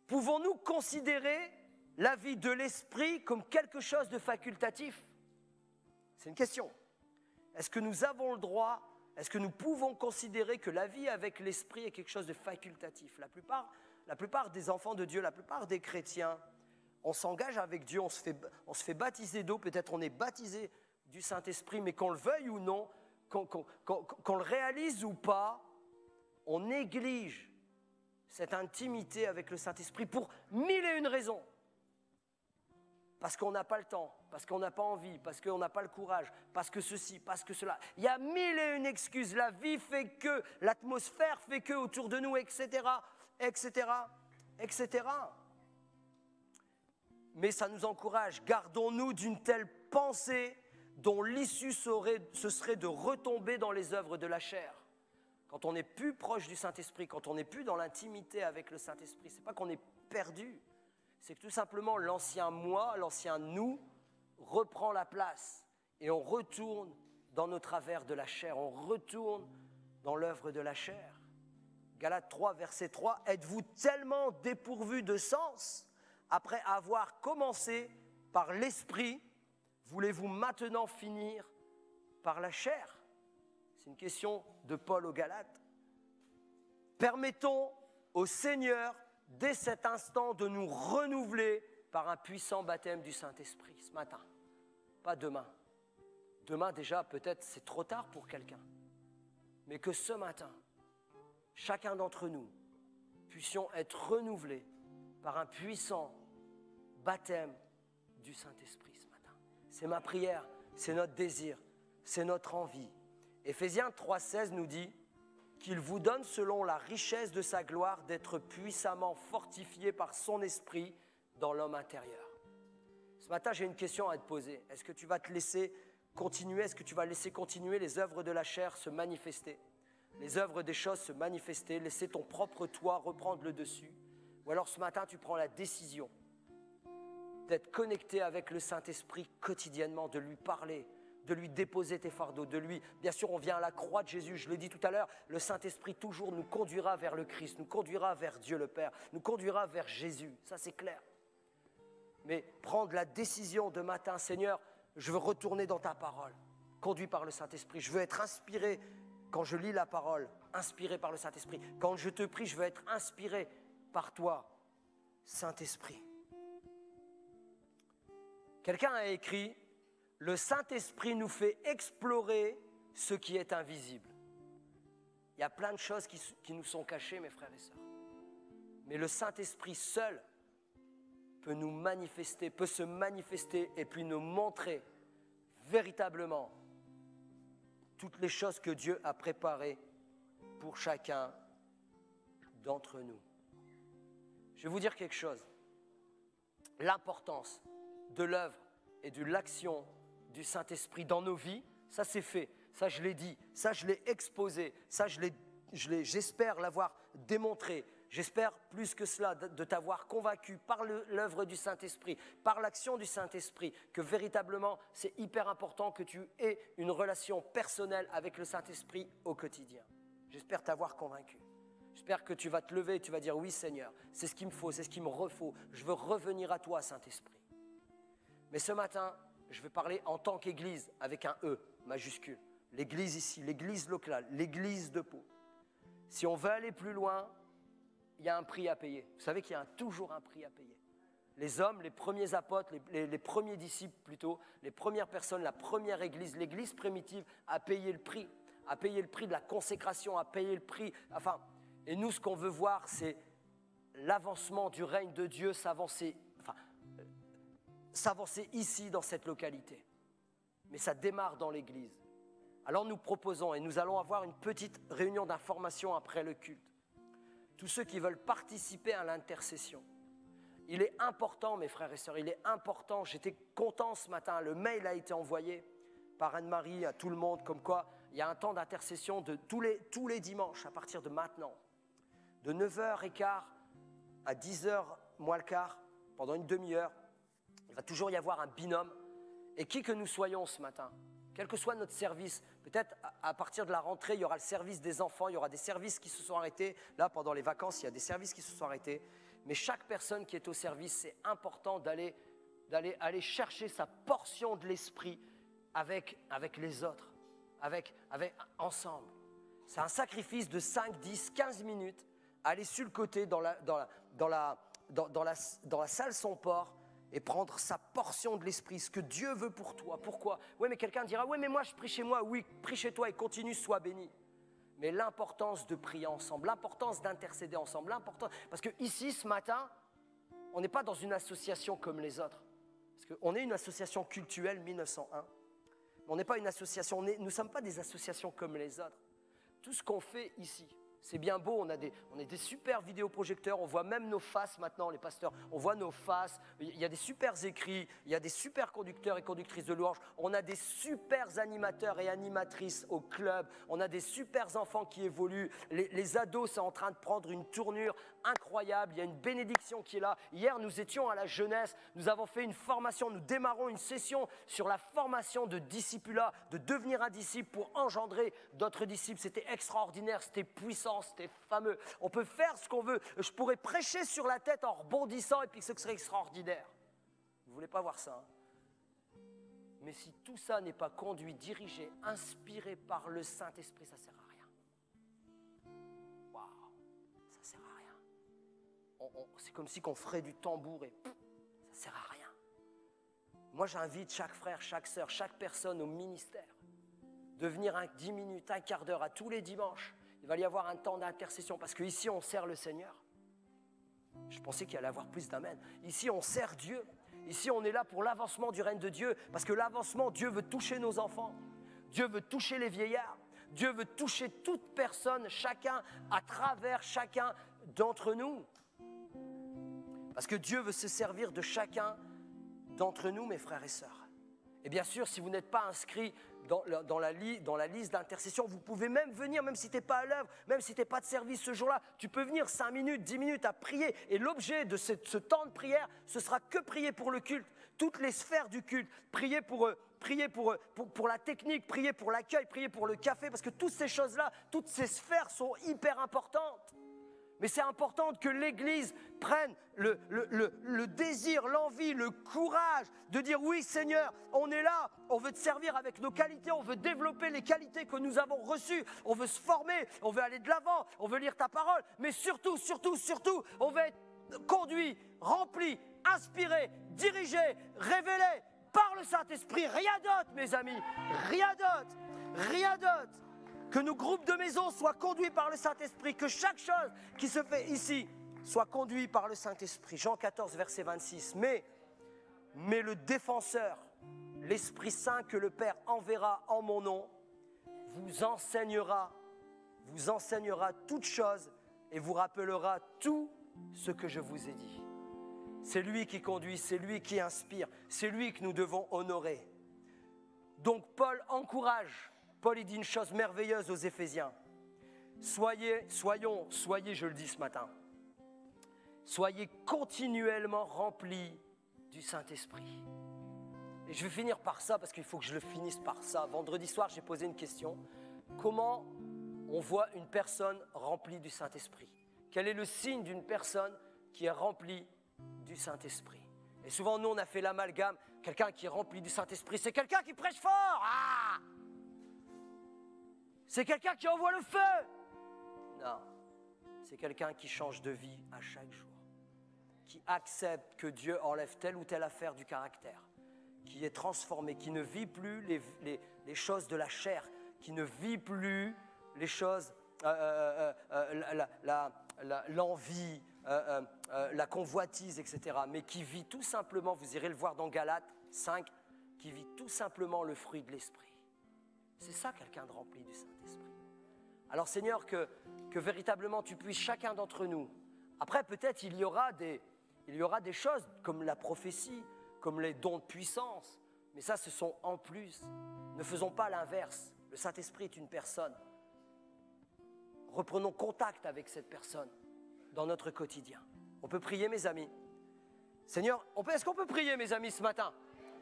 pouvons-nous considérer la vie de l'esprit comme quelque chose de facultatif? C'est une question. Est-ce que nous avons le droit, est-ce que nous pouvons considérer que la vie avec l'esprit est quelque chose de facultatif? La plupart des enfants de Dieu, la plupart des chrétiens, on s'engage avec Dieu, on se fait baptiser d'eau, peut-être on est baptisé du Saint-Esprit, mais qu'on le veuille ou non, qu'on le réalise ou pas, on néglige cette intimité avec le Saint-Esprit pour mille et une raisons. Parce qu'on n'a pas le temps, parce qu'on n'a pas envie, parce qu'on n'a pas le courage, parce que ceci, parce que cela. Il y a mille et une excuses. La vie fait que, l'atmosphère fait que autour de nous, etc., etc., etc. Mais ça nous encourage. Gardons-nous d'une telle pensée dont l'issue ce serait de retomber dans les œuvres de la chair. Quand on n'est plus proche du Saint-Esprit, quand on n'est plus dans l'intimité avec le Saint-Esprit, ce n'est pas qu'on est perdu. C'est que tout simplement l'ancien moi, l'ancien nous, reprend la place et on retourne dans nos travers de la chair, on retourne dans l'œuvre de la chair. Galates 3, verset 3, « Êtes-vous tellement dépourvus de sens, après avoir commencé par l'esprit, voulez-vous maintenant finir par la chair ?» C'est une question de Paul aux Galates. Permettons au Seigneur dès cet instant de nous renouveler par un puissant baptême du Saint-Esprit ce matin, pas demain. Demain déjà, peut-être c'est trop tard pour quelqu'un. Mais que ce matin, chacun d'entre nous puissions être renouvelés par un puissant baptême du Saint-Esprit ce matin. C'est ma prière, c'est notre désir, c'est notre envie. Éphésiens 3,16 nous dit qu'il vous donne selon la richesse de sa gloire d'être puissamment fortifié par son esprit dans l'homme intérieur. Ce matin, j'ai une question à te poser. Est-ce que tu vas te laisser continuer? Est-ce que tu vas laisser continuer les œuvres de la chair se manifester? Les œuvres des choses se manifester, laisser ton propre toi reprendre le dessus? Ou alors ce matin, tu prends la décision d'être connecté avec le Saint-Esprit quotidiennement, de lui parler, de lui déposer tes fardeaux, de lui... Bien sûr, on vient à la croix de Jésus, je l'ai dit tout à l'heure, le Saint-Esprit toujours nous conduira vers le Christ, nous conduira vers Dieu le Père, nous conduira vers Jésus, ça c'est clair. Mais prendre la décision de matin, Seigneur, je veux retourner dans ta parole, conduit par le Saint-Esprit, je veux être inspiré quand je lis la parole, inspiré par le Saint-Esprit. Quand je te prie, je veux être inspiré par toi, Saint-Esprit. Quelqu'un a écrit: le Saint-Esprit nous fait explorer ce qui est invisible. Il y a plein de choses qui nous sont cachées, mes frères et sœurs. Mais le Saint-Esprit seul peut nous manifester, peut se manifester et puis nous montrer véritablement toutes les choses que Dieu a préparées pour chacun d'entre nous. Je vais vous dire quelque chose. L'importance de l'œuvre et de l'action du Saint-Esprit dans nos vies, ça c'est fait, ça je l'ai dit, ça je l'ai exposé, ça j'espère l'avoir démontré, j'espère plus que cela de t'avoir convaincu par l'œuvre du Saint-Esprit, par l'action du Saint-Esprit, que véritablement c'est hyper important que tu aies une relation personnelle avec le Saint-Esprit au quotidien. J'espère t'avoir convaincu. J'espère que tu vas te lever et tu vas dire, oui Seigneur, c'est ce qu'il me faut, c'est ce qu'il me refaut. Je veux revenir à toi, Saint-Esprit. Mais ce matin, je vais parler en tant qu'Église, avec un E majuscule. L'Église ici, l'Église locale, l'Église de Pau. Si on veut aller plus loin, il y a un prix à payer. Vous savez qu'il y a toujours un prix à payer. Les hommes, les premiers apôtres, les premiers disciples plutôt, les premières personnes, la première Église, l'Église primitive a payé le prix de la consécration, a payé le prix. Enfin, et nous, ce qu'on veut voir, c'est l'avancement du règne de Dieu s'avancer ici dans cette localité. Mais ça démarre dans l'Église. Alors nous proposons, et nous allons avoir une petite réunion d'information après le culte. Tous ceux qui veulent participer à l'intercession. Il est important, mes frères et sœurs, il est important. J'étais content ce matin, le mail a été envoyé par Anne-Marie à tout le monde, comme quoi il y a un temps d'intercession de tous les dimanches à partir de maintenant. De 9h15 à 10h moins le quart, pendant une demi-heure, il va toujours y avoir un binôme. Et qui que nous soyons ce matin, quel que soit notre service, peut-être à partir de la rentrée, il y aura le service des enfants, il y aura des services qui se sont arrêtés. Là, pendant les vacances, il y a des services qui se sont arrêtés. Mais chaque personne qui est au service, c'est important d'aller chercher sa portion de l'esprit avec les autres, ensemble. C'est un sacrifice de 5, 10, 15 minutes, aller sur le côté dans la salle son port, et prendre sa portion de l'esprit, ce que Dieu veut pour toi. Pourquoi? Oui, mais quelqu'un dira, oui, mais moi je prie chez moi. Oui, prie chez toi et continue, sois béni. Mais l'importance de prier ensemble, l'importance d'intercéder ensemble, parce que ici, ce matin, on n'est pas dans une association comme les autres. Parce qu'on est une association cultuelle 1901. Mais on n'est pas une association, nous ne sommes pas des associations comme les autres. Tout ce qu'on fait ici, c'est bien beau, on a des super vidéoprojecteurs, on voit même nos faces maintenant, les pasteurs, on voit nos faces, il y a des super écrits, il y a des super conducteurs et conductrices de louanges, on a des super animateurs et animatrices au club, on a des super enfants qui évoluent, les ados, c'est en train de prendre une tournure incroyable, il y a une bénédiction qui est là. Hier, nous étions à la jeunesse, nous avons fait une formation, nous démarrons une session sur la formation de discipulat, de devenir un disciple pour engendrer d'autres disciples. C'était extraordinaire, c'était puissant, c'était fameux. On peut faire ce qu'on veut. Je pourrais prêcher sur la tête en rebondissant et puis ce serait extraordinaire. Vous ne voulez pas voir ça, hein? Mais si tout ça n'est pas conduit, dirigé, inspiré par le Saint-Esprit, ça ne sert à rien. Waouh, ça ne sert à rien. C'est comme si on ferait du tambour et ça ne sert à rien. Moi, j'invite chaque frère, chaque sœur, chaque personne au ministère de venir 10 minutes, un quart d'heure à tous les dimanches. Il va y avoir un temps d'intercession parce qu'ici, on sert le Seigneur. Je pensais qu'il allait y avoir plus d'amen. Ici, on sert Dieu. Ici, on est là pour l'avancement du règne de Dieu parce que l'avancement, Dieu veut toucher nos enfants. Dieu veut toucher les vieillards. Dieu veut toucher toute personne, chacun, à travers chacun d'entre nous. Parce que Dieu veut se servir de chacun d'entre nous, mes frères et sœurs. Et bien sûr, si vous n'êtes pas inscrit dans la liste d'intercession, vous pouvez même venir, même si tu n'es pas à l'œuvre, même si tu n'es pas de service ce jour-là, tu peux venir 5 minutes, 10 minutes à prier. Et l'objet de ce temps de prière, ce sera que prier pour le culte, toutes les sphères du culte, prier pour la technique, prier pour l'accueil, prier pour le café, parce que toutes ces choses-là, toutes ces sphères sont hyper importantes. Mais c'est important que l'Église prenne le désir, l'envie, le courage de dire oui Seigneur, on est là, on veut te servir avec nos qualités, on veut développer les qualités que nous avons reçues, on veut se former, on veut aller de l'avant, on veut lire ta parole, mais surtout, on veut être conduit, rempli, inspiré, dirigé, révélé par le Saint-Esprit. Rien d'autre, mes amis, rien d'autre, rien d'autre. Que nos groupes de maison soient conduits par le Saint-Esprit, que chaque chose qui se fait ici soit conduite par le Saint-Esprit. Jean 14, verset 26. Mais le défenseur, l'Esprit Saint que le Père enverra en mon nom, vous enseignera toutes choses et vous rappellera tout ce que je vous ai dit. C'est lui qui conduit, c'est lui qui inspire, c'est lui que nous devons honorer. Donc Paul encourage. Paul il dit une chose merveilleuse aux Éphésiens. Soyez, je le dis ce matin, soyez continuellement remplis du Saint-Esprit. Et je vais finir par ça parce qu'il faut que je le finisse par ça. Vendredi soir, j'ai posé une question. Comment on voit une personne remplie du Saint-Esprit? Quel est le signe d'une personne qui est remplie du Saint-Esprit? Et souvent, nous, on a fait l'amalgame. Quelqu'un qui est rempli du Saint-Esprit, c'est quelqu'un qui prêche fort. Ah! C'est quelqu'un qui envoie le feu. Non, c'est quelqu'un qui change de vie à chaque jour, qui accepte que Dieu enlève telle ou telle affaire du caractère, qui est transformé, qui ne vit plus les choses de la chair, qui ne vit plus les choses, l'envie, la convoitise, etc., mais qui vit tout simplement, vous irez le voir dans Galates 5, qui vit tout simplement le fruit de l'Esprit. C'est ça, quelqu'un de rempli du Saint-Esprit. Alors Seigneur, que véritablement tu puisses chacun d'entre nous. Après, peut-être il y aura des choses comme la prophétie, comme les dons de puissance, mais ça, ce sont en plus. Ne faisons pas l'inverse. Le Saint-Esprit est une personne. Reprenons contact avec cette personne dans notre quotidien. On peut prier, mes amis? Seigneur, est-ce qu'on peut prier, mes amis, ce matin?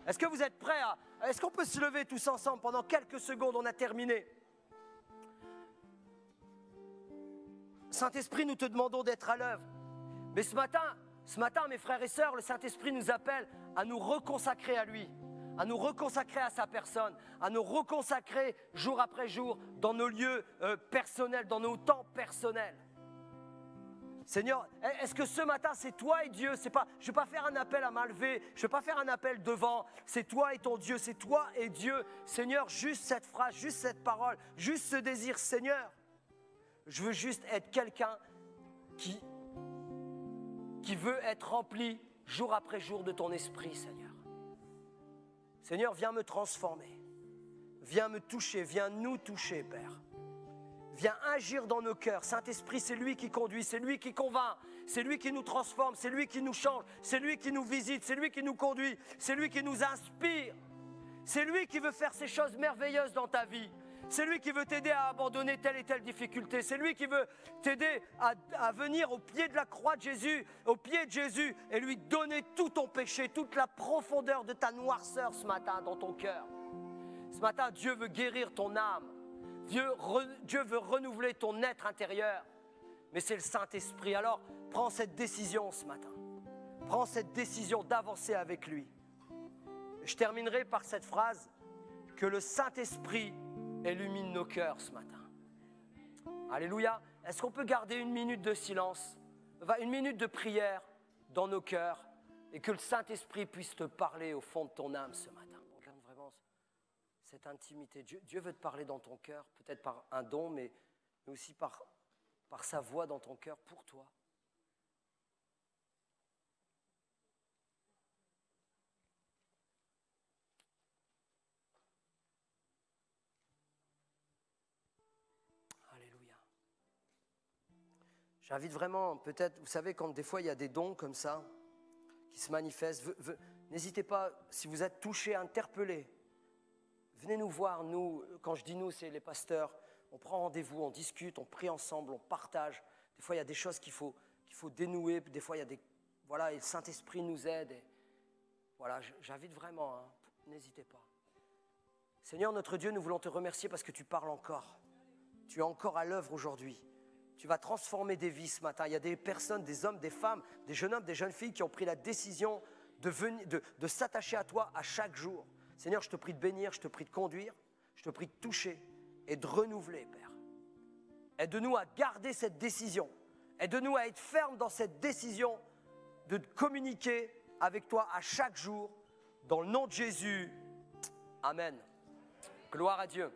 Est-ce que vous êtes prêts est-ce qu'on peut se lever tous ensemble pendant quelques secondes? On a terminé. Saint-Esprit, nous te demandons d'être à l'œuvre. Mais ce matin, mes frères et sœurs, le Saint-Esprit nous appelle à nous reconsacrer à lui, à nous reconsacrer à sa personne, à nous reconsacrer jour après jour dans nos lieux personnels, dans nos temps personnels. Seigneur, est-ce que ce matin, c'est toi et Dieu? Je ne vais pas faire un appel à main levée, je ne vais pas faire un appel devant. C'est toi et ton Dieu, c'est toi et Dieu. Seigneur, juste cette phrase, juste cette parole, juste ce désir. Seigneur, je veux juste être quelqu'un qui veut être rempli jour après jour de ton esprit, Seigneur. Seigneur, viens me transformer. Viens me toucher, viens nous toucher, Père. Viens agir dans nos cœurs. Saint-Esprit, c'est lui qui conduit, c'est lui qui convainc, c'est lui qui nous transforme, c'est lui qui nous change, c'est lui qui nous visite, c'est lui qui nous conduit, c'est lui qui nous inspire. C'est lui qui veut faire ces choses merveilleuses dans ta vie. C'est lui qui veut t'aider à abandonner telle et telle difficulté. C'est lui qui veut t'aider à venir au pied de la croix de Jésus, au pied de Jésus, et lui donner tout ton péché, toute la profondeur de ta noirceur ce matin dans ton cœur. Ce matin, Dieu veut guérir ton âme. Dieu veut renouveler ton être intérieur. Mais c'est le Saint-Esprit. Alors, prends cette décision ce matin. Prends cette décision d'avancer avec lui. Je terminerai par cette phrase, que le Saint-Esprit illumine nos cœurs ce matin. Alléluia. Est-ce qu'on peut garder une minute de silence, une minute de prière dans nos cœurs, et que le Saint-Esprit puisse te parler au fond de ton âme ce matin? Regarde vraiment cette intimité. Dieu veut te parler dans ton cœur, peut-être par un don, mais aussi par sa voix dans ton cœur pour toi. Alléluia. J'invite vraiment, peut-être, vous savez, quand des fois il y a des dons comme ça qui se manifestent, n'hésitez pas, si vous êtes touché, interpellé, venez nous voir, nous, quand je dis nous, c'est les pasteurs, on prend rendez-vous, on discute, on prie ensemble, on partage. Des fois, il y a des choses qu'il faut dénouer, des fois, il y a des... Voilà, et le Saint-Esprit nous aide. Et voilà, j'invite vraiment, hein, n'hésitez pas. Seigneur, notre Dieu, nous voulons te remercier parce que tu parles encore. Tu es encore à l'œuvre aujourd'hui. Tu vas transformer des vies ce matin. Il y a des personnes, des hommes, des femmes, des jeunes hommes, des jeunes filles qui ont pris la décision de s'attacher à toi à chaque jour. Seigneur, je te prie de bénir, je te prie de conduire, je te prie de toucher et de renouveler, Père. Aide-nous à garder cette décision. Aide-nous à être fermes dans cette décision de communiquer avec toi à chaque jour. Dans le nom de Jésus. Amen. Gloire à Dieu.